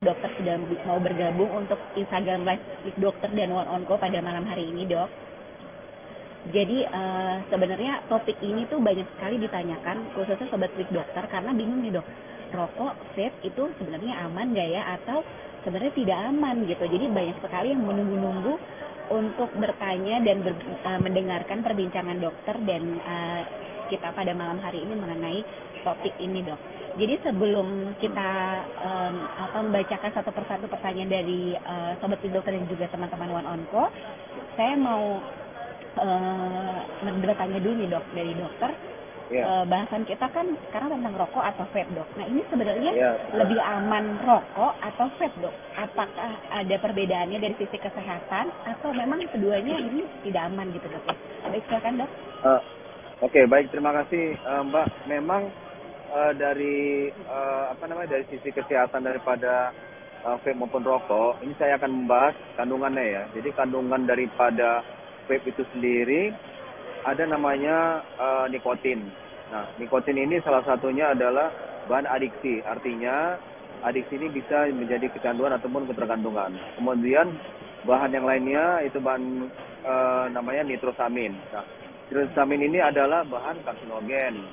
Dokter sudah mau bergabung untuk Instagram Live Week Dokter dan One On Call pada malam hari ini, Dok. Jadi sebenarnya topik ini tuh banyak sekali ditanyakan, khususnya Sobat Week Dokter, karena bingung nih, Dok. Rokok, vape itu sebenarnya aman nggak ya? Atau sebenarnya tidak aman gitu. Jadi banyak sekali yang menunggu-nunggu untuk bertanya dan mendengarkan perbincangan dokter dan kita pada malam hari ini mengenai topik ini, Dok. Jadi sebelum kita membacakan satu persatu pertanyaan dari Sobat Week Dokter dan juga teman-teman One On Call, saya mau bertanya dulu nih, Dok, dari dokter. Bahasan kita kan sekarang tentang rokok atau vape, Dok. Nah, ini sebenarnya lebih aman rokok atau vape, Dok? Apakah ada perbedaannya dari sisi kesehatan atau memang keduanya ini tidak aman gitu, Dok? Baik, silakan, Dok. Oke, baik, terima kasih Mbak. Memang dari dari sisi kesehatan daripada vape maupun rokok, ini saya akan membahas kandungannya ya. Jadi kandungan daripada vape itu sendiri ada namanya nikotin. Nah, nikotin ini salah satunya adalah bahan adiksi. Artinya, adiksi ini bisa menjadi kecanduan ataupun ketergantungan. Kemudian, bahan yang lainnya itu bahan namanya nitrosamin. Nah, nitrosamin ini adalah bahan karsinogen.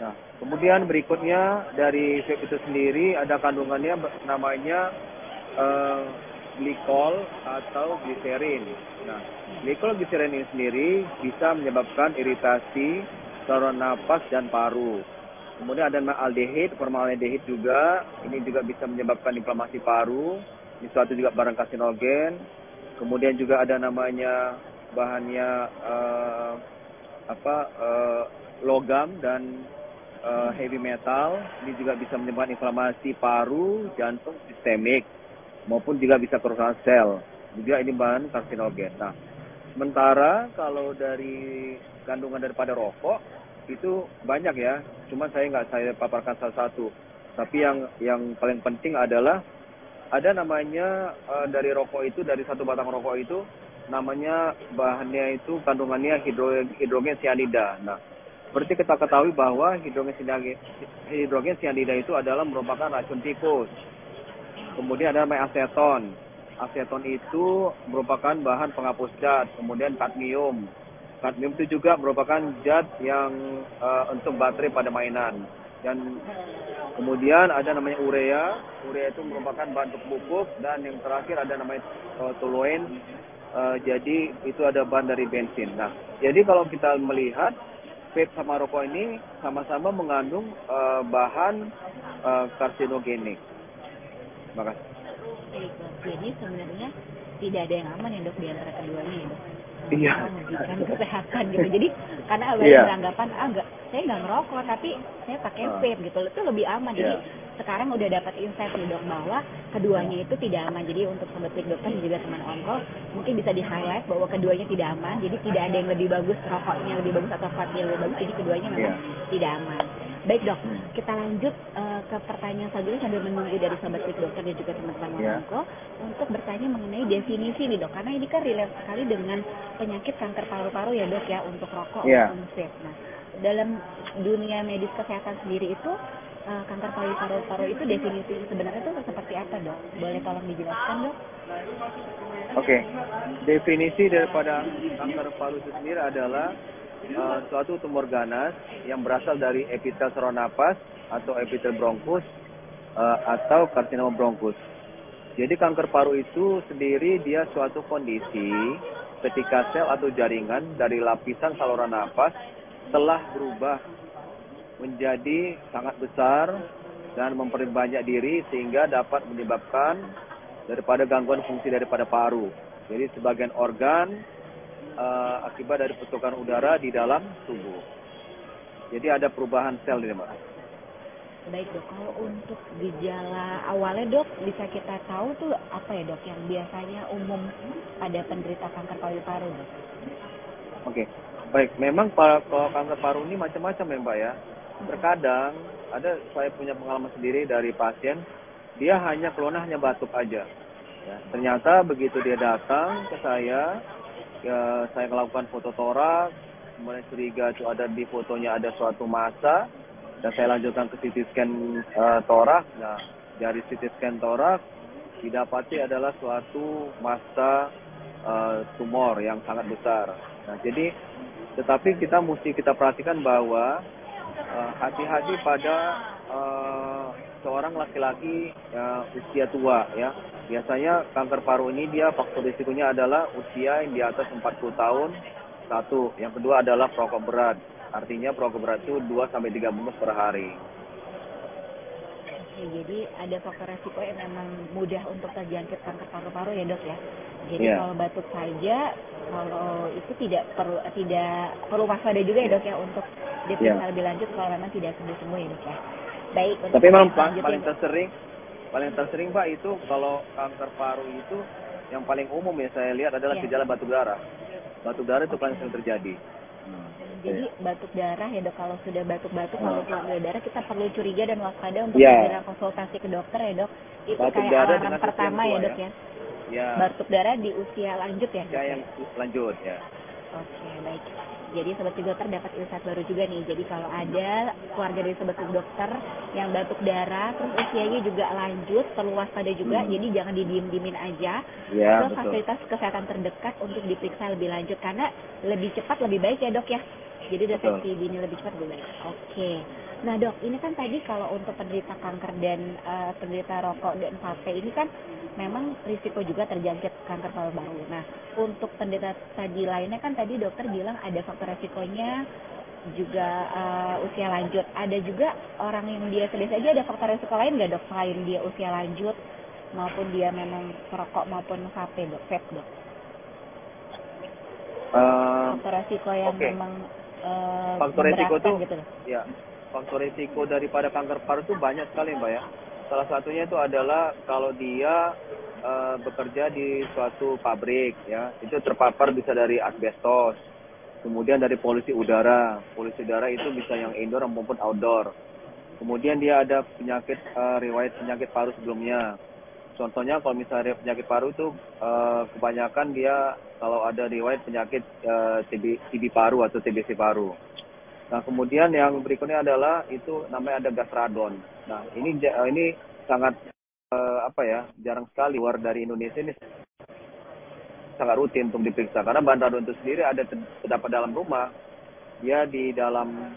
Nah, kemudian berikutnya dari vape itu sendiri ada kandungannya namanya glikol atau gliserin. Nah, glikol gliserin ini sendiri bisa menyebabkan iritasi saluran napas dan paru. Kemudian ada aldehid, formaldehid juga. Ini juga bisa menyebabkan inflamasi paru. Ini suatu juga barang karsinogen. Kemudian juga ada namanya bahannya logam dan heavy metal. Ini juga bisa menyebabkan inflamasi paru, jantung, sistemik, maupun juga bisa kerusakan sel. Juga ini bahan karsinogen. Nah, sementara kalau dari kandungan daripada rokok itu banyak ya. Cuma saya paparkan salah satu. Tapi yang paling penting adalah ada namanya dari rokok itu, dari satu batang rokok itu namanya bahannya itu kandungannya hidrogen cyanida. Nah, seperti kita ketahui bahwa hidrogen cyanida itu adalah merupakan racun tikus. Kemudian ada namanya aseton. Aseton itu merupakan bahan penghapus zat. Kemudian kadmium. Kadmium itu juga merupakan zat yang untuk baterai pada mainan. Dan kemudian ada namanya urea. Urea itu merupakan bahan untuk pupuk. Dan yang terakhir ada namanya toluene. Jadi itu ada bahan dari bensin. Nah, jadi kalau kita melihat vape sama rokok ini sama-sama mengandung bahan karsinogenik. Terima kasih. Jadi sebenarnya tidak ada yang aman ya, Dok, di antara keduanya ya, Dok? Iya. Merugikan kesehatan gitu. Jadi karena banyak beranggapan, saya nggak ngerokok tapi saya pakai vape gitu, itu lebih aman. Jadi sekarang udah dapat insight nih, Dok, bahwa keduanya itu tidak aman. Jadi untuk Sobat Week Dokter dan juga teman On-Call mungkin bisa di-highlight bahwa keduanya tidak aman. Jadi tidak ada yang lebih bagus, rokoknya lebih bagus atau vape-nya lebih bagus. Jadi keduanya memang tidak aman. Baik, Dok, kita lanjut ke pertanyaan selanjutnya sambil menunggu dari Sobat Week Dokter dan juga teman-teman One-On-Call untuk bertanya mengenai definisi nih, Dok, karena ini kan relate sekali dengan penyakit kanker paru-paru ya, Dok, ya, untuk rokok maupun vape. Nah, dalam dunia medis kesehatan sendiri itu kanker paru-paru itu definisi sebenarnya itu seperti apa, Dok? Boleh tolong dijelaskan, Dok? Oke. Definisi daripada kanker paru itu sendiri adalah suatu tumor ganas yang berasal dari epitel saluran napas atau epitel bronkus atau karsinoma bronkus. Jadi kanker paru itu sendiri dia suatu kondisi ketika sel atau jaringan dari lapisan saluran napas telah berubah menjadi sangat besar dan memperbanyak diri sehingga dapat menyebabkan daripada gangguan fungsi daripada paru. Jadi sebagian organ akibat dari pertukaran udara di dalam tubuh. Jadi ada perubahan sel ini, Mbak. Baik, Dok, kalau untuk gejala awalnya, Dok, bisa kita tahu tuh apa ya, Dok, yang biasanya umum pada penderita kanker paru-paru, Dok? Oke, baik. Memang kalau kanker paru ini macam-macam ya, Mbak ya. Terkadang saya punya pengalaman sendiri dari pasien, dia keluarnya hanya batuk aja. Ya, ternyata begitu dia datang ke saya melakukan foto toraks, kemudian curiga itu ada di fotonya ada suatu massa, dan saya lanjutkan ke CT scan toraks. Nah, dari CT scan toraks didapati adalah suatu massa tumor yang sangat besar. Nah, jadi tetapi kita perhatikan bahwa hati-hati pada seorang laki-laki usia tua ya. Biasanya kanker paru ini dia faktor risikonya adalah usia yang di atas 40 tahun. Satu, yang kedua adalah perokok berat. Artinya perokok berat itu 2 sampai 3 bungkus per hari. Oke, jadi ada faktor resiko yang memang mudah untuk terjangkit kanker paru-paru ya, Dok ya. Jadi kalau batuk saja, kalau itu tidak perlu waspada juga ya, Dok ya, untuk diperiksa lebih lanjut kalau memang tidak sembuh-sembuh ya, Dok ya. Baik. Tapi memang paling tersering Pak itu kalau kanker paru itu yang paling umum ya saya lihat adalah gejala batuk darah. Batuk darah itu paling sering terjadi. Jadi batuk darah ya, Dok, kalau sudah batuk-batuk kalau keluar darah kita perlu curiga dan waspada untuk segera konsultasi ke dokter ya, Dok. Itu batuk kayak alarm pertama ya, Dok ya. Batuk darah di usia lanjut ya, Dok? Yang lanjut ya. Oke, baik. Jadi sobat dokter dapat insight baru juga nih. Jadi kalau ada keluarga dari sobat dokter yang batuk darah terus usianya juga lanjut, perlu waspada juga. Jadi jangan didiem-diemin aja. Ke fasilitas kesehatan terdekat untuk diperiksa lebih lanjut karena lebih cepat lebih baik ya, Dok ya. Jadi deteksi dini lebih cepat lebih baik. Oke. Nah, Dok, ini kan tadi kalau untuk penderita kanker dan penderita rokok dan vape ini kan memang risiko juga terjangkit kanker paru-paru. Nah, untuk penderita tadi lainnya kan tadi dokter bilang ada faktor risikonya juga usia lanjut. Ada juga orang yang biasa-biasa aja ada faktor risiko lain nggak, Dok, selain dia usia lanjut maupun dia memang perokok maupun vape, Dok? Faktor risiko yang memang faktor risiko itu gitu, ya. Faktor risiko daripada kanker paru itu banyak sekali, Mbak ya. Salah satunya itu adalah kalau dia bekerja di suatu pabrik ya, itu terpapar bisa dari asbestos. Kemudian dari polusi udara. Polusi udara itu bisa yang indoor maupun outdoor. Kemudian dia ada penyakit riwayat penyakit paru sebelumnya. Contohnya kalau misalnya penyakit paru itu kebanyakan dia kalau ada riwayat penyakit TB paru atau TBC paru. Nah, kemudian yang berikutnya adalah itu namanya ada gas radon. Nah, ini sangat jarang sekali luar dari Indonesia ini sangat rutin untuk diperiksa karena bahan radon itu sendiri ada terdapat dalam rumah, dia di dalam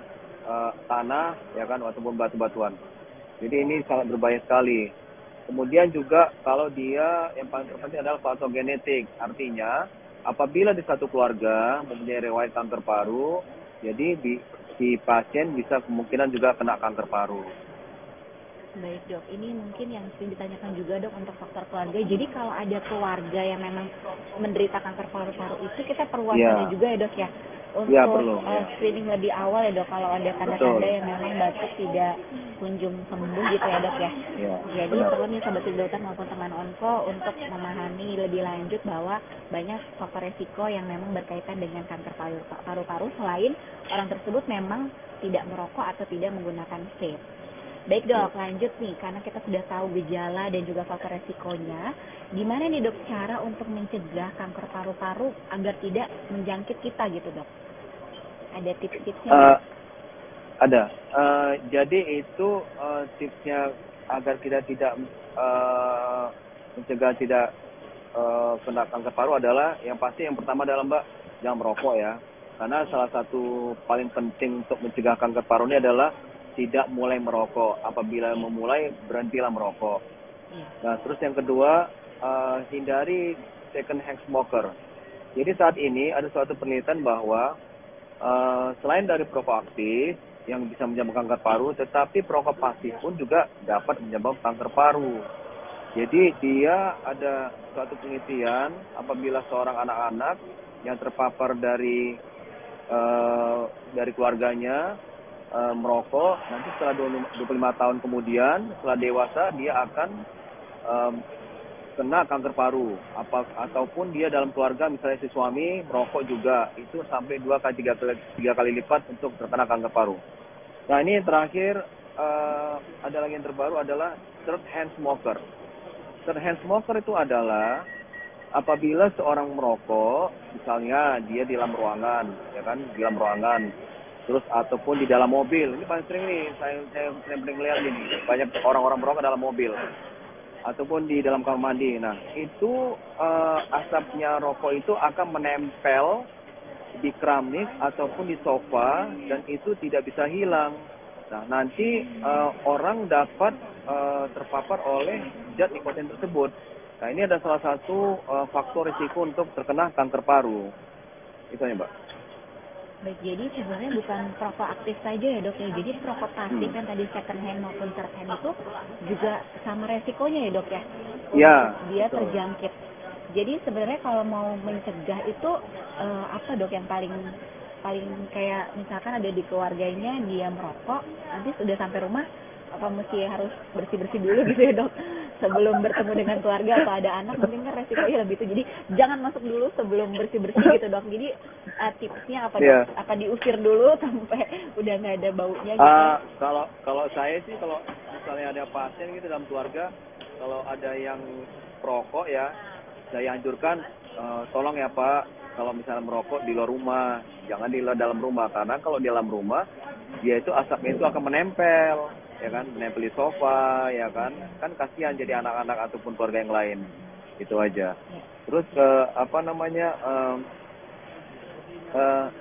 tanah ya kan ataupun batu-batuan. Jadi ini sangat berbahaya sekali. Kemudian juga kalau dia yang paling terpenting adalah faktor genetik, artinya apabila di satu keluarga mempunyai riwayat kanker paru, jadi si pasien bisa kemungkinan juga kena kanker paru. Baik, Dok, ini mungkin yang sering ditanyakan juga, Dok, untuk faktor keluarga. Jadi kalau ada keluarga yang memang menderita kanker paru-paru itu kita perlu waspada juga ya, Dok ya, untuk screening lebih awal ya, Dok, kalau ada tanda-tanda yang memang batuk tidak kunjung sembuh gitu ya, Dok ya. Jadi perlu nih sobat dokter maupun teman onko untuk memahami lebih lanjut bahwa banyak faktor resiko yang memang berkaitan dengan kanker paru-paru selain orang tersebut memang tidak merokok atau tidak menggunakan vape. Baik, Dok, lanjut nih, karena kita sudah tahu gejala dan juga faktor resikonya, gimana nih, Dok, cara untuk mencegah kanker paru-paru agar tidak menjangkit kita gitu, Dok? Ada tips-tipsnya? Ada. Jadi itu tipsnya agar kita tidak mencegah tidak kena kanker paru adalah yang pasti yang pertama adalah Mbak, jangan merokok ya. Karena salah satu paling penting untuk mencegah kanker paru ini adalah tidak mulai merokok. Apabila memulai, berhentilah merokok. Nah, terus yang kedua, hindari second hand smoker. Jadi saat ini ada suatu penelitian bahwa selain dari perokok aktif yang bisa menyebabkan kanker paru, tetapi perokok pasif pun juga dapat menyebabkan kanker paru. Jadi dia ada suatu penelitian apabila seorang anak-anak yang terpapar dari keluarganya merokok, nanti setelah 25 tahun kemudian, setelah dewasa, dia akan kena kanker paru. Ataupun dia dalam keluarga, misalnya si suami merokok juga, itu sampai 2-3 kali lipat untuk terkena kanker paru. Nah, ini terakhir, ada lagi yang terbaru adalah third hand smoker. Third hand smoker itu adalah apabila seorang merokok, misalnya dia di dalam ruangan, ya kan, di dalam ruangan, terus ataupun di dalam mobil. Ini paling sering nih, saya sering lihat ini, banyak orang-orang merokok dalam mobil ataupun di dalam kamar mandi. Nah, itu asapnya rokok itu akan menempel di keramik ataupun di sofa dan itu tidak bisa hilang. Nah, nanti orang dapat terpapar oleh zat nikotin tersebut. Nah, ini ada salah satu faktor risiko untuk terkena kanker paru. Itu aja, Mbak. Baik, jadi sebenarnya bukan perokok aktif saja ya dok ya. Jadi perokok pasif yang tadi second hand maupun third hand itu juga sama resikonya ya dok ya. Iya. Dia betul. terjangkit. Jadi sebenarnya kalau mau mencegah itu apa dok yang paling kayak misalkan ada di keluarganya dia merokok, nanti sudah sampai rumah apa mesti harus bersih dulu gitu ya dok sebelum bertemu dengan keluarga atau ada anak, mungkin kan resikonya lebih itu. Jadi jangan masuk dulu sebelum bersih gitu dok. Jadi tipsnya apa dok? Apa diusir dulu sampai udah nggak ada baunya gitu? Kalau saya sih, kalau misalnya ada pasien gitu dalam keluarga, kalau ada yang perokok ya, saya anjurkan tolong ya Pak, kalau misalnya merokok di luar rumah, jangan di dalam rumah, karena kalau di dalam rumah dia itu asapnya itu akan menempel, ya kan, menempel di sofa, ya kan kasihan jadi anak-anak ataupun keluarga yang lain. Itu aja. Terus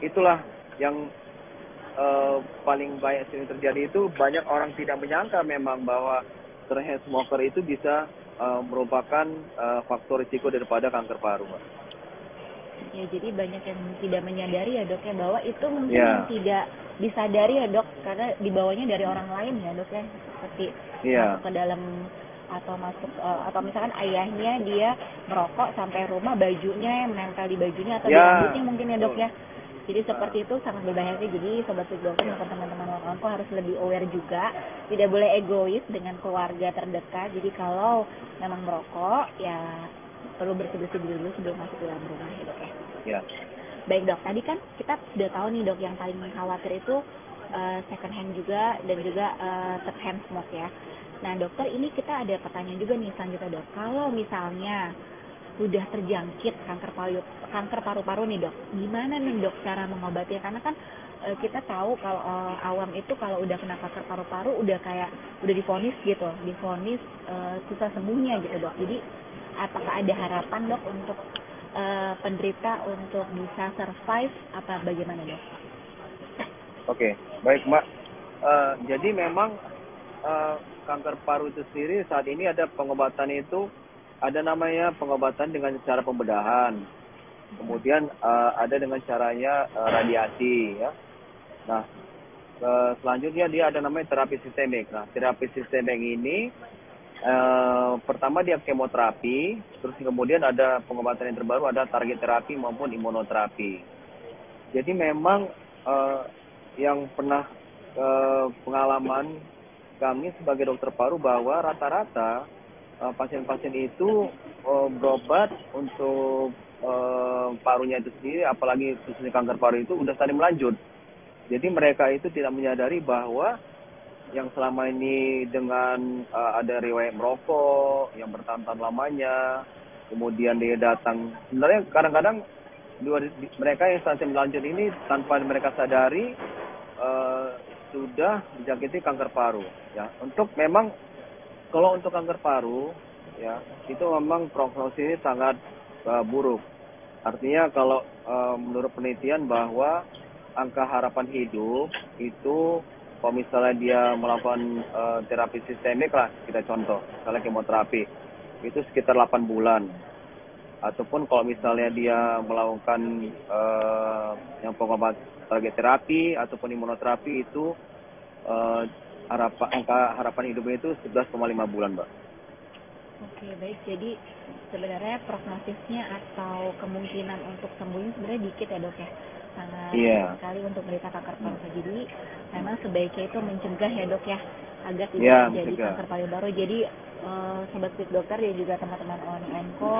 itulah yang paling banyak sering terjadi, itu banyak orang tidak menyangka memang bahwa third smoker itu bisa merupakan faktor risiko daripada kanker paru. Ya, jadi banyak yang tidak menyadari ya dok ya, bahwa itu mungkin yang tidak disadari ya dok, karena dibawanya dari orang lain ya dok ya, seperti masuk ke dalam atau misalkan ayahnya dia merokok sampai rumah, bajunya yang menempel di bajunya atau di rambutnya mungkin ya dok ya. Jadi seperti itu sangat berbahaya. Jadi sobat Fit Dokter dan teman-teman orang harus lebih aware juga, tidak boleh egois dengan keluarga terdekat. Jadi kalau memang merokok ya perlu bersih dulu sebelum masuk ke dalam rumah ya dok ya. Ya. Baik dok, tadi kan kita sudah tahu nih dok, yang paling khawatir itu second hand juga dan juga third hand smoke ya. Nah dokter, ini kita ada pertanyaan juga nih selanjutnya dok. Kalau misalnya sudah terjangkit kanker paru-paru nih dok, gimana nih dok cara mengobatinya? Karena kan kita tahu kalau awam itu kalau udah kena kanker paru-paru udah divonis gitu, susah sembuhnya gitu dok. Jadi apakah ada harapan dok untuk penderita untuk bisa survive, apa bagaimana dok? Oke, baik Mbak. Jadi memang kanker paru itu sendiri saat ini ada pengobatan, itu ada namanya pengobatan dengan cara pembedahan. Kemudian ada dengan caranya radiasi ya. Nah, selanjutnya dia ada namanya terapi sistemik. Nah, terapi sistemik ini pertama dia kemoterapi, terus kemudian ada pengobatan yang terbaru, ada target terapi maupun imunoterapi. Jadi memang yang pernah pengalaman kami sebagai dokter paru bahwa rata-rata pasien-pasien itu berobat untuk parunya itu sendiri, apalagi khususnya kanker paru itu udah stadium lanjut. Jadi mereka itu tidak menyadari bahwa yang selama ini dengan ada riwayat merokok yang bertahun-tahun lamanya, kemudian dia datang, sebenarnya kadang-kadang mereka yang stadium lanjut ini tanpa mereka sadari sudah dijangkiti kanker paru ya. Kalau untuk kanker paru ya, itu memang prognosisnya sangat buruk. Artinya kalau menurut penelitian bahwa angka harapan hidup itu kalau misalnya dia melakukan terapi sistemik lah, kita contoh misalnya kemoterapi, itu sekitar 8 bulan. Ataupun kalau misalnya dia melakukan yang pengobat target terapi ataupun imunoterapi, itu angka harapan hidupnya itu 11,5 bulan, Mbak. Oke, baik. Jadi sebenarnya prognosisnya atau kemungkinan untuk sembuhnya sebenarnya dikit ya dok ya, sangat sekali untuk menderita kanker paru. Jadi memang sebaiknya itu mencegah ya dok ya, agar tidak terjadi kanker paru-paru. Jadi sobat Fit Dokter dan juga teman-teman ONI&Co,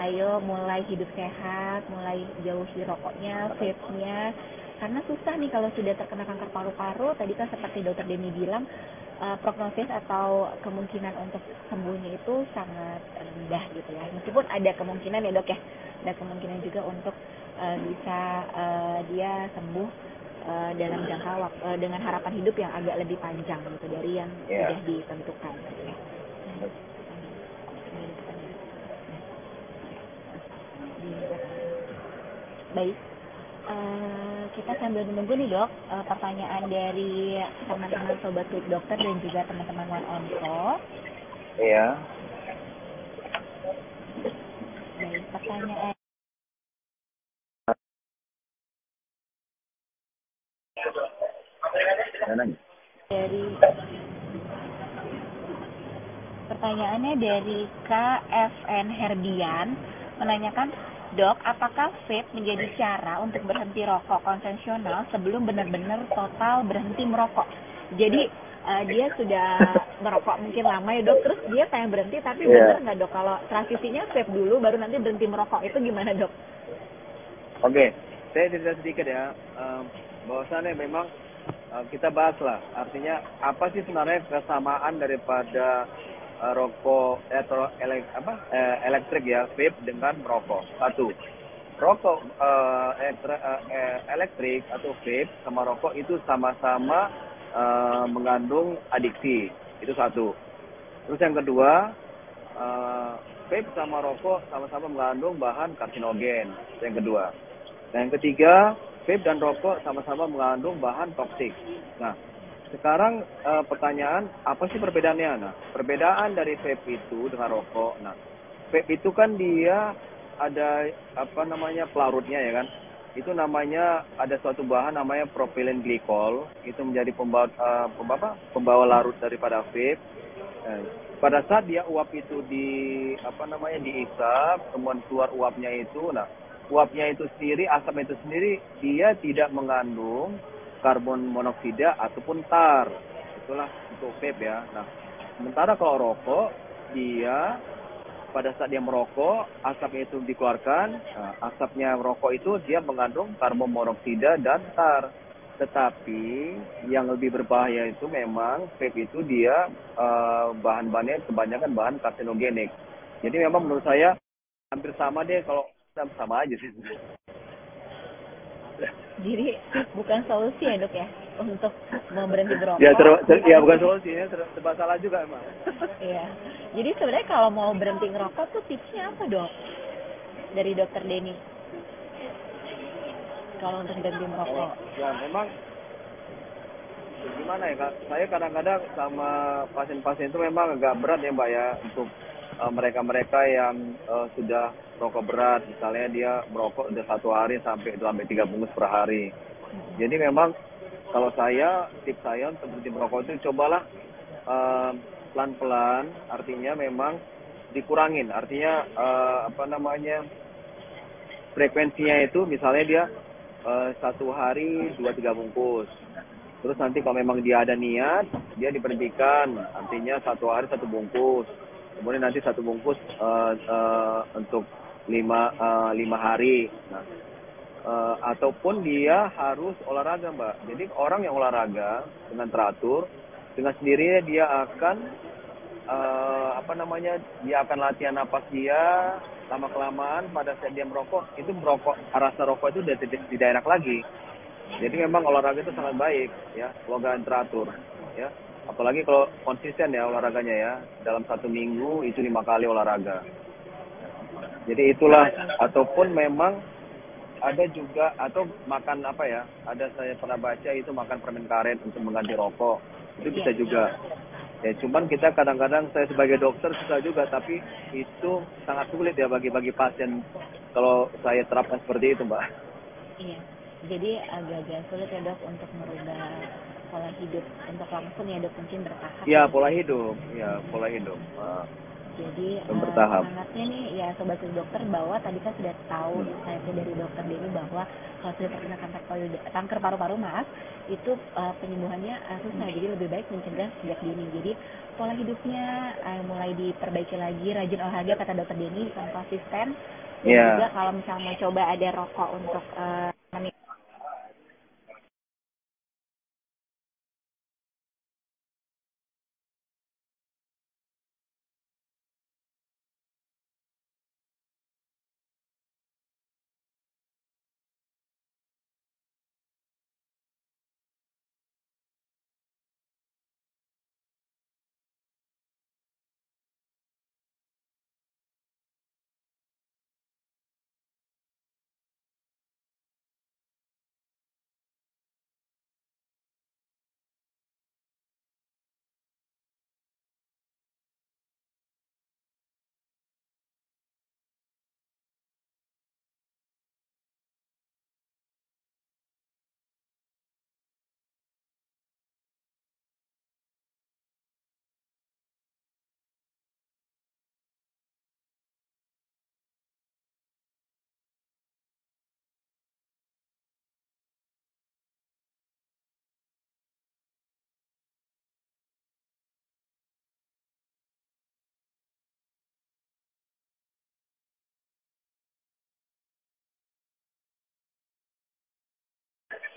ayo mulai hidup sehat, mulai jauhi rokoknya, vape-nya. Karena susah nih kalau sudah terkena kanker paru-paru. Tadi kan seperti dokter Denny bilang, prognosis atau kemungkinan untuk sembuhnya itu sangat rendah gitu ya. Meskipun ada kemungkinan ya dok ya, ada kemungkinan juga untuk bisa dia sembuh dalam jangka waktu dengan harapan hidup yang agak lebih panjang gitu dari yang sudah ditentukan. Baik, kita sambil menunggu nih dok, pertanyaan dari teman-teman sobat Quick Dokter dan juga teman-teman One on Call. Iya. Baik, pertanyaan dari pertanyaannya dari KFN Herdian menanyakan, dok, apakah vape menjadi cara untuk berhenti rokok konvensional sebelum benar-benar total berhenti merokok? Jadi dia sudah merokok mungkin lama ya dok, terus dia pengen berhenti, tapi benar nggak dok kalau transisinya vape dulu baru nanti berhenti merokok, itu gimana dok? Oke, saya cerita sedikit ya, bahwasannya memang kita bahas lah, artinya apa sih sebenarnya kesamaan daripada rokok atau elektrik ya, vape dengan merokok. Satu, rokok elektrik atau vape sama rokok itu sama-sama mengandung adiksi, itu satu. Terus yang kedua, vape sama rokok sama-sama mengandung bahan karsinogen, itu yang kedua. Dan yang ketiga, vape dan rokok sama-sama mengandung bahan toksik. Nah, sekarang pertanyaan, apa sih perbedaannya? Nah, perbedaan dari vape itu dengan rokok. Nah, vape itu kan dia ada pelarutnya ya kan. Itu namanya ada suatu bahan namanya propylene glycol, itu menjadi pembawa larut daripada vape. Pada saat dia uap itu diisap, kemudian keluar uapnya itu, nah uapnya itu sendiri, asap itu sendiri, dia tidak mengandung karbon monoksida ataupun tar. Itulah untuk vape ya. Nah, sementara kalau rokok, dia pada saat dia merokok, asapnya itu dikeluarkan. Nah, asapnya rokok itu dia mengandung karbon monoksida dan tar. Tetapi yang lebih berbahaya itu memang vape itu dia bahan-bahannya kebanyakan bahan karsinogenik. Jadi memang menurut saya hampir sama deh, kalau sama aja sih. Jadi bukan solusi ya dok ya untuk mau berhenti berokok? Ya bukan solusi, ya serba salah juga emang. Iya. Jadi sebenarnya kalau mau berhenti ngerokok tuh tipsnya apa dok? Dari dokter Denny. Kalau untuk berhenti merokok. Ya memang gimana ya Kak? Saya kadang-kadang sama pasien-pasien itu memang agak berat ya Mbak ya, untuk mereka-mereka yang sudah rokok berat, misalnya dia merokok udah 1 hari sampai 3 bungkus per hari. Jadi memang kalau tips saya untuk berhenti merokok itu cobalah pelan-pelan, artinya memang dikurangin, artinya frekuensinya itu misalnya dia 1 hari 2-3 bungkus. Terus nanti kalau memang dia ada niat, dia diberhentikan, artinya 1 hari 1 bungkus. Kemudian nanti 1 bungkus untuk 5 hari. Nah, ataupun dia harus olahraga Mbak. Jadi orang yang olahraga dengan teratur, dengan sendirinya dia akan dia akan latihan napas dia, lama kelamaan pada saat dia merokok, itu rasa rokok itu udah tidak enak lagi. Jadi memang olahraga itu sangat baik ya, olahraga teratur ya. Apalagi kalau konsisten ya olahraganya ya, dalam 1 minggu itu 5 kali olahraga. Jadi itulah, ataupun memang ada juga, atau makan ada saya pernah baca itu makan permen karet untuk mengganti rokok, itu bisa juga. Ya cuman kita kadang-kadang, saya sebagai dokter susah juga, tapi itu sangat sulit ya bagi pasien kalau saya terapkan seperti itu Mbak. Iya, jadi agak-agak sulit ya dok untuk merubah pola hidup untuk langsung ya dok, mungkin bertahap. Ya pola hidup. Jadi semangatnya nih ya sobat dokter, bahwa tadi kan sudah tahu insight dari dokter Denny bahwa kalau sudah terkena kanker paru-paru itu penyembuhannya susah, jadi lebih baik mencegah sejak dini. Jadi pola hidupnya mulai diperbaiki lagi, rajin olahraga kata dokter Denny, konsisten. Dan juga kalau misalnya mau coba ada rokok untuk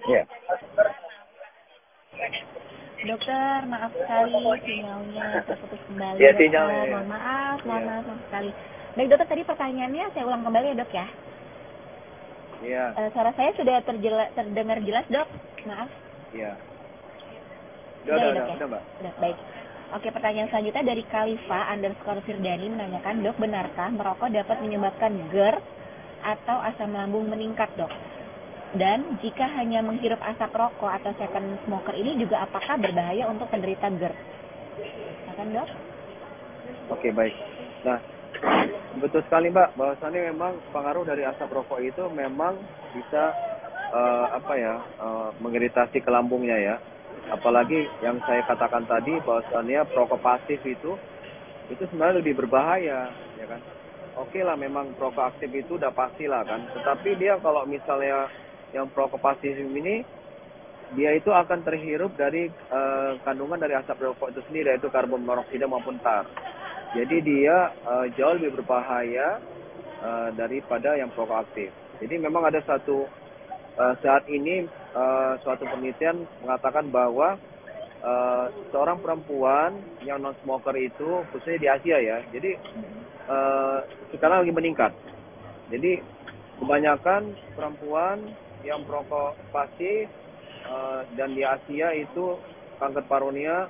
Iya. Dokter, maaf sekali sinyalnya terputus kembali. Iya, dokter. sinyalnya, ya. Mohon maaf Iya. sekali. Baik dokter, tadi pertanyaannya saya ulang kembali ya dok ya. Iya. Suara saya sudah terdengar jelas dok? Maaf. Iya. Udah, Mbak. Udah, baik. Oke, pertanyaan selanjutnya dari Khalifa_Firdani menanyakan, dok, benarkah merokok dapat menyebabkan GERD atau asam lambung meningkat, dok? Dan jika hanya menghirup asap rokok atau second smoker ini juga apakah berbahaya untuk penderita GERD? Silakan, dok. Oke, baik. Nah, betul sekali Mbak, bahwasannya memang pengaruh dari asap rokok itu memang bisa mengiritasi ke lambungnya ya. Apalagi yang saya katakan tadi bahwasannya perokok pasif itu sebenarnya lebih berbahaya, ya kan? Oke lah, memang perokok aktif itu udah pastilah kan. Tetapi dia kalau misalnya yang perokok pasif ini, dia itu akan terhirup dari kandungan dari asap rokok itu sendiri, yaitu karbon monoksida maupun tar. Jadi dia jauh lebih berbahaya daripada yang perokok aktif. Jadi memang ada saat ini suatu penelitian mengatakan bahwa seorang perempuan yang non smoker itu, khususnya di Asia ya, jadi sekarang lagi meningkat. Jadi kebanyakan perempuan yang perokok pasif dan di Asia itu kanker parunya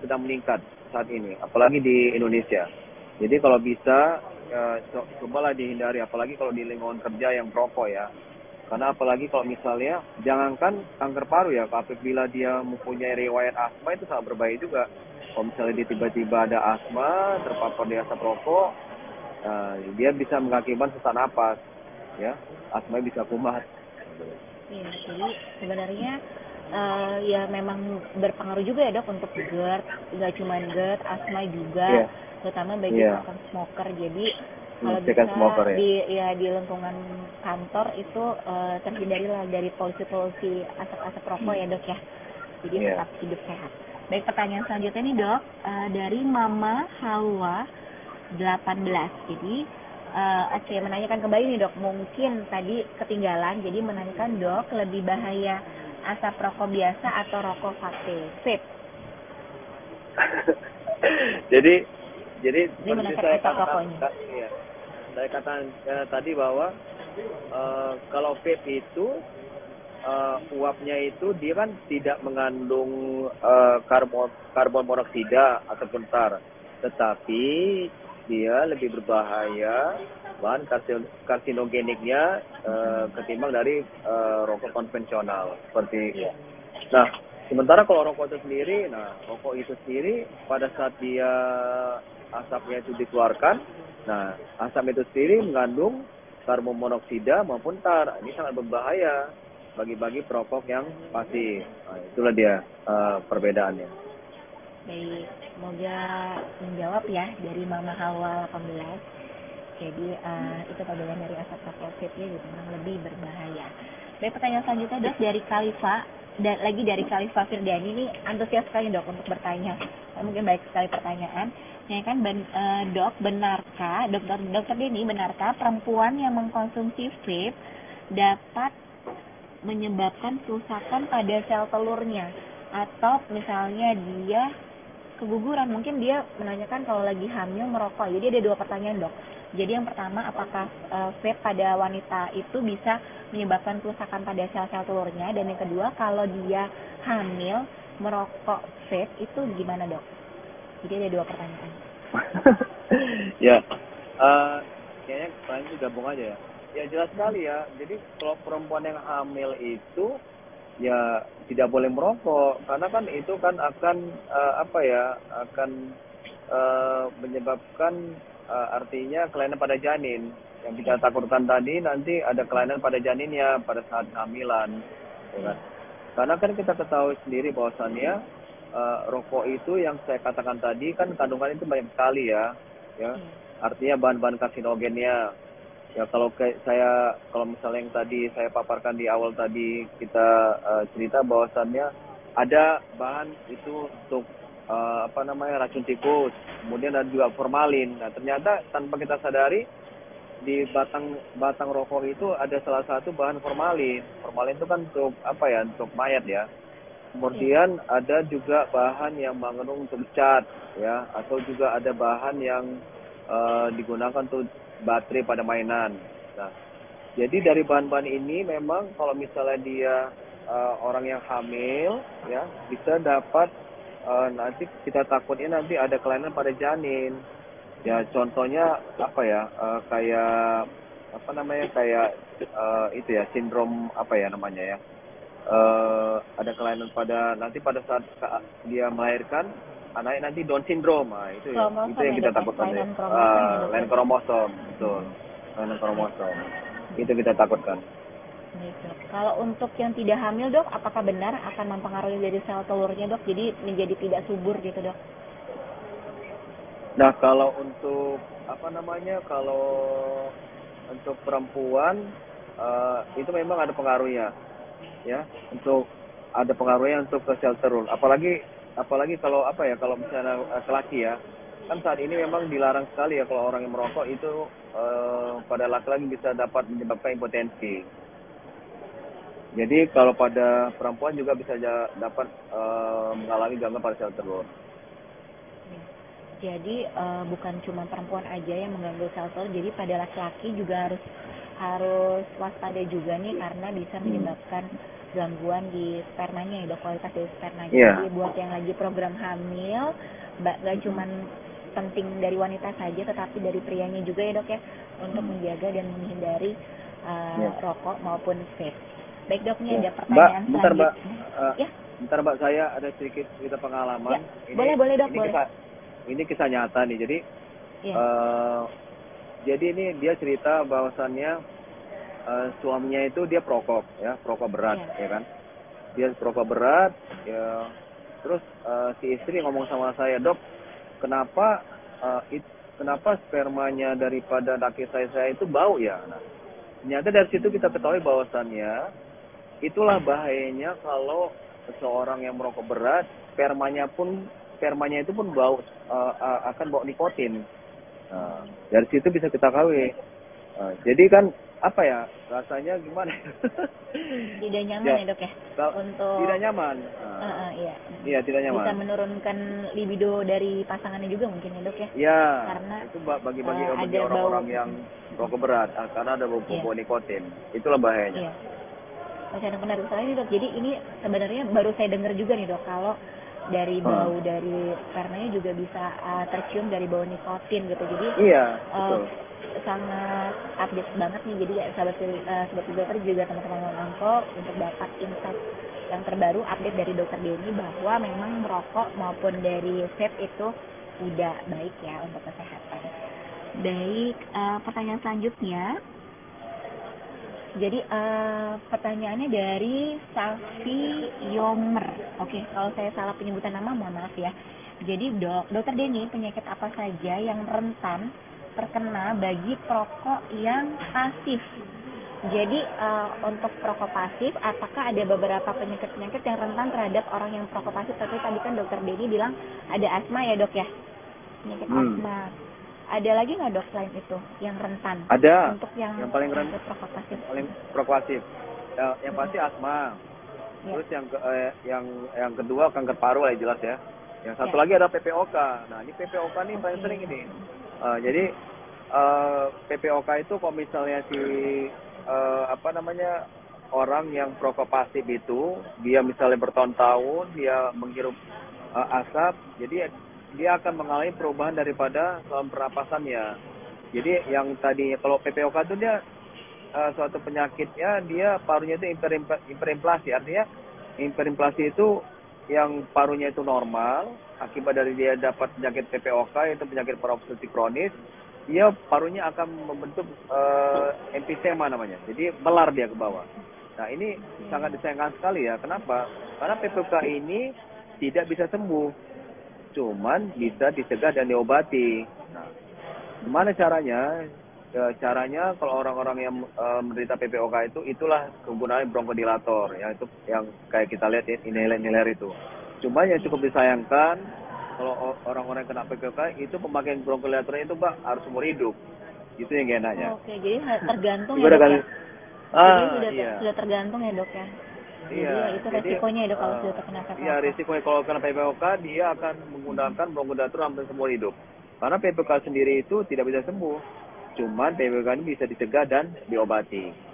sedang meningkat saat ini, apalagi di Indonesia. Jadi kalau bisa cobalah dihindari, apalagi kalau di lingkungan kerja yang perokok ya. Karena apalagi kalau misalnya, jangankan kanker paru ya, apabila dia mempunyai riwayat asma itu sangat berbahaya juga. Kalau misalnya dia tiba-tiba ada asma, terpapar di asap rokok, dia bisa mengakibatkan sesak napas, ya, asma bisa kumat. Iya, jadi sebenarnya ya memang berpengaruh juga ya dok untuk GERD, nggak cuma GERD, asma juga, terutama bagi second smoker. Jadi kalau bisa smoker, di lingkungan kantor itu terhindarilah dari polusi asap rokok ya dok ya. Jadi tetap hidup sehat. Baik, pertanyaan selanjutnya nih dok, dari Mama Hawa 18. Jadi menanyakan kembali nih dok, mungkin tadi ketinggalan, jadi menanyakan dok, lebih bahaya asap rokok biasa atau rokok vape? jadi saya katakan tadi bahwa kalau vape itu uapnya itu dia kan tidak mengandung karbon monoksida ataupun tar, tetapi dia lebih berbahaya, bahan karsinogeniknya ketimbang dari rokok konvensional seperti. Nah, sementara kalau rokok itu sendiri pada saat dia asapnya itu dikeluarkan, nah asap itu sendiri mengandung karbon monoksida maupun tar. Ini sangat berbahaya bagi perokok yang pasif. Nah, itulah dia perbedaannya. Baik, semoga menjawab ya dari Mama Hawa 18. Jadi itu perbedaan dari asap rokok vape gitu, memang lebih berbahaya. Baik, pertanyaan selanjutnya dok dari Khalifa Firdani, ini antusias sekali dok untuk bertanya. Mungkin baik sekali pertanyaan. Ya kan, dok, benarkah dokter Deni, benarkah perempuan yang mengkonsumsi vape dapat menyebabkan kerusakan pada sel telurnya, atau misalnya dia keguguran? Mungkin dia menanyakan kalau lagi hamil merokok. Jadi ada dua pertanyaan dok. Jadi yang pertama, apakah vape pada wanita itu bisa menyebabkan kerusakan pada sel-sel telurnya, dan yang kedua, kalau dia hamil merokok vape itu gimana dok? Jadi ada dua pertanyaan. Ya, kayaknya pertanyaan gabung aja ya. Ya jelas sekali ya. Jadi kalau perempuan yang hamil itu ya tidak boleh merokok, karena kan itu kan akan menyebabkan artinya kelainan pada janin. Yang kita takutkan tadi, nanti ada kelainan pada janinnya pada saat kehamilan, ya kan? Karena kan kita ketahui sendiri bahwasannya rokok itu yang saya katakan tadi kan kandungan itu banyak sekali ya. Artinya bahan-bahan karsinogennya. Ya kalau misalnya yang tadi saya paparkan di awal tadi, kita cerita bahwasannya ada bahan itu untuk racun tikus, kemudian ada juga formalin. Nah ternyata tanpa kita sadari di batang batang rokok itu ada salah satu bahan formalin. Formalin itu kan untuk apa ya? Untuk mayat ya. Kemudian ada juga bahan yang mengandung untuk cat ya, atau juga ada bahan yang digunakan untuk baterai pada mainan. Nah, jadi dari bahan-bahan ini memang kalau misalnya dia orang yang hamil ya bisa dapat nanti kita takutnya nanti ada kelainan pada janin. Ya contohnya apa ya kayak apa namanya kayak itu ya sindrom apa ya namanya ya ada kelainan pada nanti pada saat dia melahirkan anaknya nanti Down syndrome. Nah, itu ya Kromosom itu yang ya, kita Dok, ya? takutkan ya. Kelainan kromosom ya, Dok, Lain ya? kromosom betul. Kelainan kromosom itu kita takutkan. Baik, Dok. Kalau untuk yang tidak hamil, Dok, apakah benar akan mempengaruhi dari sel telurnya, Dok? Jadi menjadi tidak subur gitu, Dok? Nah, kalau untuk apa namanya? Kalau untuk perempuan itu memang ada pengaruhnya ya. Untuk ada pengaruhnya untuk ke sel telur. Apalagi kalau apa ya? Kalau misalnya laki-laki ya. Kan saat ini memang dilarang sekali ya kalau orang yang merokok itu pada laki-laki bisa dapat menyebabkan impotensi. Jadi kalau pada perempuan juga bisa dapat mengalami gangguan pada sel telur. Jadi bukan cuma perempuan aja yang mengganggu sel telur, jadi pada laki-laki juga harus waspada juga nih karena bisa menyebabkan gangguan di spermanya ya, Dok, kualitas dari spermanya. Iya. Jadi buat yang lagi program hamil, gak cuma penting dari wanita saja, tetapi dari prianya juga ya, Dok, ya, untuk menjaga dan menghindari rokok maupun vape. Baik, Dok, nih ada pertanyaan selanjutnya. Bentar, Mbak, saya ada sedikit cerita pengalaman. Ya, boleh, Dok, boleh. Ini kisah nyata nih. Jadi jadi ini dia cerita bahwasannya suaminya itu dia perokok ya, perokok berat ya kan. Dia perokok berat ya. Terus si istri ngomong sama saya, "Dok, kenapa spermanya daripada laki saya itu bau ya?" Nah, ternyata dari situ kita ketahui bahwasannya itulah bahayanya kalau seseorang yang merokok berat, spermanya itu pun bau akan bau nikotin. Nah, dari situ bisa kita ketahui. Jadi kan apa ya rasanya gimana? Tidak nyaman ya, Dok, ya? Untuk tidak nyaman. Iya. Iya, tidak nyaman. Bisa menurunkan libido dari pasangannya juga mungkin ya, Dok, ya? Iya. Karena itu bagi orang-orang yang rokok berat karena ada bau nikotin. Itulah bahayanya. Iya. Macam menarik sekali nih, Dok. Jadi ini sebenarnya baru saya dengar juga nih, Dok, kalau dari bau dari spermanya juga bisa tercium dari bau nikotin gitu. Jadi iya, betul. Sangat update banget nih. Jadi sahabat dokter juga teman-teman Nongko untuk dapat insight yang terbaru update dari Dokter Denny bahwa memang merokok maupun dari vape itu tidak baik ya untuk kesehatan. Baik, pertanyaan selanjutnya. Jadi pertanyaannya dari Safi Yomer. Oke, kalau saya salah penyebutan nama mohon maaf ya. Jadi Dokter Denny, penyakit apa saja yang rentan terkena bagi perokok yang pasif? Jadi untuk perokok pasif, apakah ada beberapa penyakit-penyakit yang rentan terhadap orang yang perokok pasif? Tapi tadi kan Dokter Denny bilang ada asma ya, Dok, ya? Penyakit asma. Ada lagi nggak, Dok, selain itu yang rentan? Ada. Untuk yang paling rentan perokok pasif. Paling perokok pasif. Yang pasti asma. Ya. Terus yang kedua kanker paru lah jelas ya. Yang satu lagi ada PPOK. Nah, ini PPOK nih paling sering ini. Jadi PPOK itu kalau misalnya orang yang perokok pasif itu dia misalnya bertahun-tahun dia menghirup asap, jadi dia akan mengalami perubahan daripada saluran pernapasannya. Jadi yang tadi kalau PPOK itu dia suatu penyakitnya dia parunya itu hiperinflasi. Artinya hiperinflasi itu yang parunya itu normal akibat dari dia dapat penyakit PPOK yaitu penyakit paru obstruktif kronis. Dia parunya akan membentuk emfisema namanya. Jadi melar dia ke bawah. Nah, ini sangat disayangkan sekali ya. Kenapa? Karena PPOK ini tidak bisa sembuh. Cuman bisa dicegah dan diobati. Nah, gimana caranya? Caranya kalau orang-orang yang menderita PPOK itulah kegunaan bronchodilator ya, itu yang kayak kita lihat inhaler itu. Cuma yang cukup disayangkan kalau orang-orang yang kena PPOK itu pemakaian bronchodilator itu Mbak harus umur hidup. Itu yang gak enaknya. Oke, jadi tergantung ya Juga dok kan, ya. Jadi sudah iya. tergantung ya dok ya. Jadi Iya, ya itu jadi resikonya ya dok kalau sudah terkena iya PPOK. risikonya kalau kena PPOK dia akan menggunakan bronchodilator hampir seumur hidup. Karena PPOK sendiri itu tidak bisa sembuh. Cuman PPOK ini bisa dicegah dan diobati.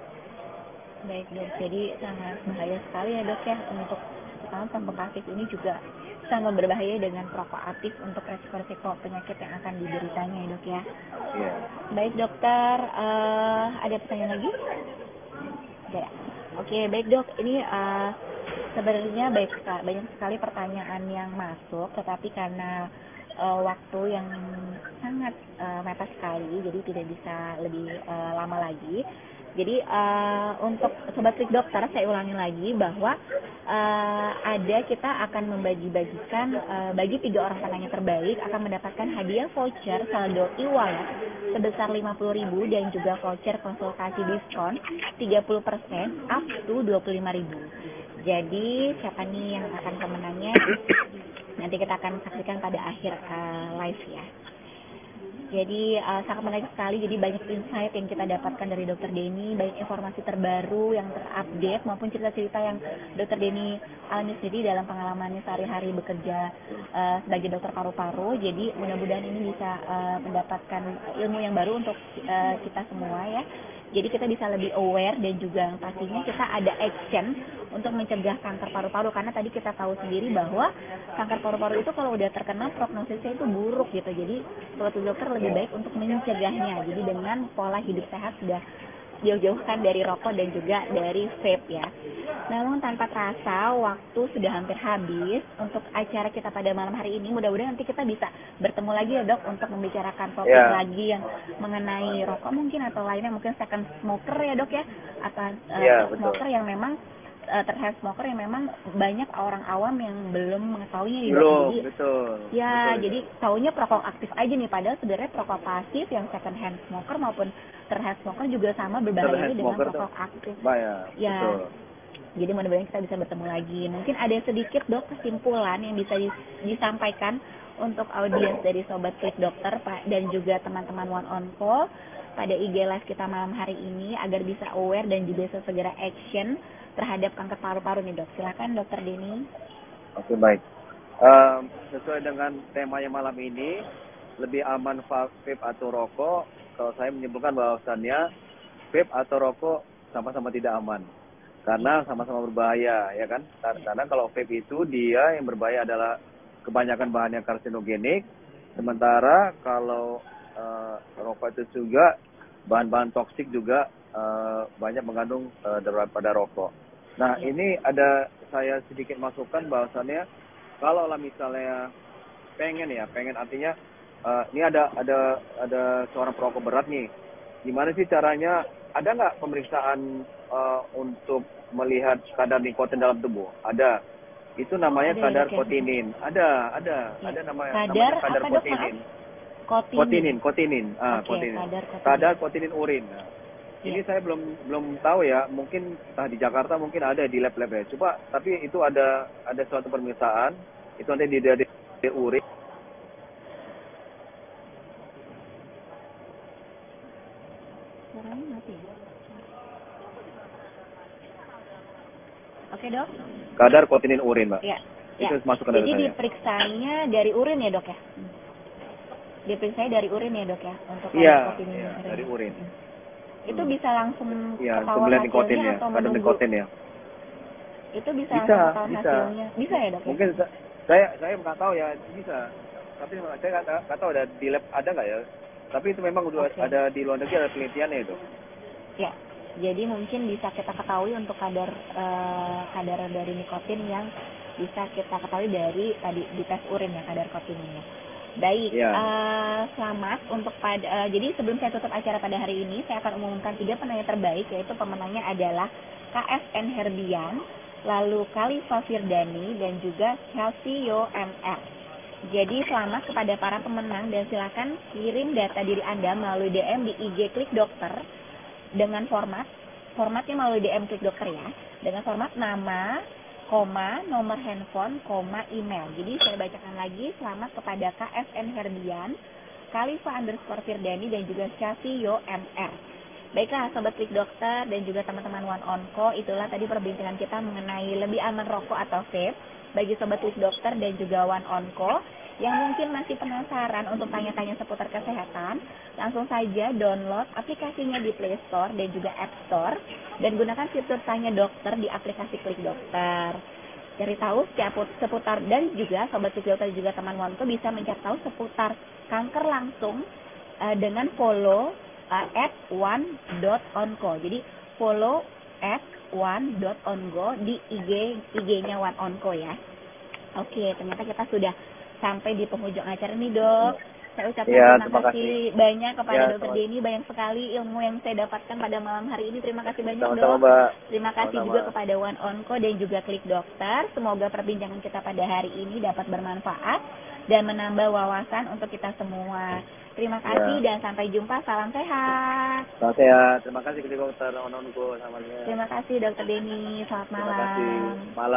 Baik dok, jadi sangat bahaya sekali ya dok ya untuk pertama perokok aktif ini juga sangat berbahaya dengan perokok aktif untuk resiko-resiko penyakit yang akan dideritanya ya dok ya. Iya. Baik dokter, ada pertanyaan lagi? Ada. Oke, baik dok. Ini sebenarnya banyak sekali pertanyaan yang masuk, tetapi karena waktu yang sangat mepet sekali, jadi tidak bisa lebih lama lagi. Jadi untuk sobat klik dokter, saya ulangi lagi bahwa kita akan membagi-bagikan bagi 3 orang penanya terbaik akan mendapatkan hadiah voucher saldo e-wallet sebesar 50.000 dan juga voucher konsultasi diskon 30% up to 25.000. Jadi siapa nih yang akan pemenangnya? Nanti kita akan saksikan pada akhir live ya. Jadi sangat menarik sekali, jadi banyak insight yang kita dapatkan dari Dr. Denny, banyak informasi terbaru yang terupdate maupun cerita-cerita yang Dr. Denny alami sendiri dalam pengalamannya sehari-hari bekerja sebagai dokter paru-paru. Jadi mudah-mudahan ini bisa mendapatkan ilmu yang baru untuk kita semua ya. Jadi kita bisa lebih aware dan juga pastinya kita ada action untuk mencegah kanker paru-paru, karena tadi kita tahu sendiri bahwa kanker paru-paru itu kalau udah terkena prognosisnya itu buruk gitu. Jadi menurut dokter lebih baik untuk mencegahnya. Jadi dengan pola hidup sehat sudah jauh-jauhkan dari rokok dan juga dari vape ya. Namun tanpa terasa waktu sudah hampir habis untuk acara kita pada malam hari ini. Mudah-mudahan nanti kita bisa bertemu lagi ya dok untuk membicarakan topik lagi yang mengenai rokok mungkin atau lainnya, mungkin second smoker ya dok ya, atau smoker yang memang terhadap smoker yang memang banyak orang awam yang belum mengetahuinya. Belum, jadi, betul. Ya, betul, jadi taunya perokok aktif aja nih, padahal sebenarnya perokok pasif yang second hand smoker maupun third smoker juga sama berbahayanya dengan perokok aktif. Bahaya, Ya. betul. Jadi mudah-mudahan kita bisa bertemu lagi. Mungkin ada sedikit dok kesimpulan yang bisa disampaikan untuk audiens dari Sobat Klik Dokter Pak dan juga teman-teman One on Call pada IG Live kita malam hari ini agar bisa aware dan juga segera action terhadap kanker paru-paru nih dok. Silakan Dokter Denny. Oke, baik. Sesuai dengan temanya malam ini, lebih aman vape atau rokok? Kalau saya menyimpulkan bahwasannya vape atau rokok sama-sama tidak aman, karena sama-sama berbahaya, ya kan? Karena kalau vape itu dia yang berbahaya adalah kebanyakan bahannya karsinogenik, sementara kalau rokok itu juga bahan-bahan toksik juga banyak mengandung daripada rokok. Nah, ini ada saya sedikit masukkan bahwasannya kalau misalnya pengen artinya ini ada seorang perokok berat nih. Gimana sih caranya? Ada nggak pemeriksaan untuk melihat kadar nikotin dalam tubuh? Ada. Itu namanya kadar kotinin. Ada namanya kadar kotinin. Kotinin. Kadar kotinin urin. Nah, ini saya belum tahu ya, mungkin di Jakarta mungkin ada di lab-lab ya. Coba, tapi itu ada suatu pemeriksaan, itu nanti di urin. Oke dok. Kadar kotinin urin, Mbak. Ya. Itu masuk ke dalam Jadi saya. diperiksanya dari urin ya dok ya? Diperiksanya dari urin ya dok ya untuk kadar kotinin urin. Dari urin. Itu bisa langsung ketahuan hasilnya atau kadar menunggu? nikotin ya. Itu bisa ketahuan hasilnya. Bisa ya dok? Mungkin saya nggak tahu ya, bisa. Tapi saya nggak tahu ada di lab ada nggak ya. Tapi itu memang udah ada di luar negeri, ada penelitiannya itu. Ya, jadi mungkin bisa kita ketahui untuk kadar dari nikotin yang bisa kita ketahui dari tadi di tes urin ya, kadar kotinnya. Baik, selamat untuk jadi sebelum saya tutup acara pada hari ini, saya akan umumkan 3 penanya terbaik, yaitu pemenangnya adalah KFN Herbian, lalu Khalifa Firdani, dan juga Chelsea MR. Jadi selamat kepada para pemenang dan silakan kirim data diri Anda melalui DM di IG Klik Dokter dengan formatnya melalui DM Klik Dokter ya, dengan format nama, nomor handphone, email. Jadi saya bacakan lagi, selamat kepada KFN Herbian, @khalifa_firdani dan juga Syafio MR. Baiklah Sobat Klik Dokter dan juga teman-teman One On Call, itulah tadi perbincangan kita mengenai lebih aman rokok atau vape bagi Sobat Klik Dokter dan juga One On Call yang mungkin masih penasaran untuk tanya-tanya seputar kesehatan. Langsung saja download aplikasinya di Play Store dan juga App Store dan gunakan fitur Tanya Dokter di aplikasi Klik Dokter. Cari tahu seputar dan juga Sobat Klik Dokter juga teman One Call bisa mencari tahu seputar kanker langsung dengan follow @one.onco. Jadi follow @one.onco di IG-nya One Onco ya. Oke, ternyata kita sudah sampai di penghujung acara nih, Dok. Saya ucapkan terima kasih banyak kepada Dokter Denny, banyak sekali ilmu yang saya dapatkan pada malam hari ini. Terima kasih banyak, Dok. Terima kasih juga kepada One Onco dan juga Klik Dokter. Semoga perbincangan kita pada hari ini dapat bermanfaat dan menambah wawasan untuk kita semua. Terima kasih dan sampai jumpa. Salam sehat. Salam sehat. Terima kasih Klik Dokter. Terima kasih Dokter Denny. Selamat malam. Terima kasih. Malam.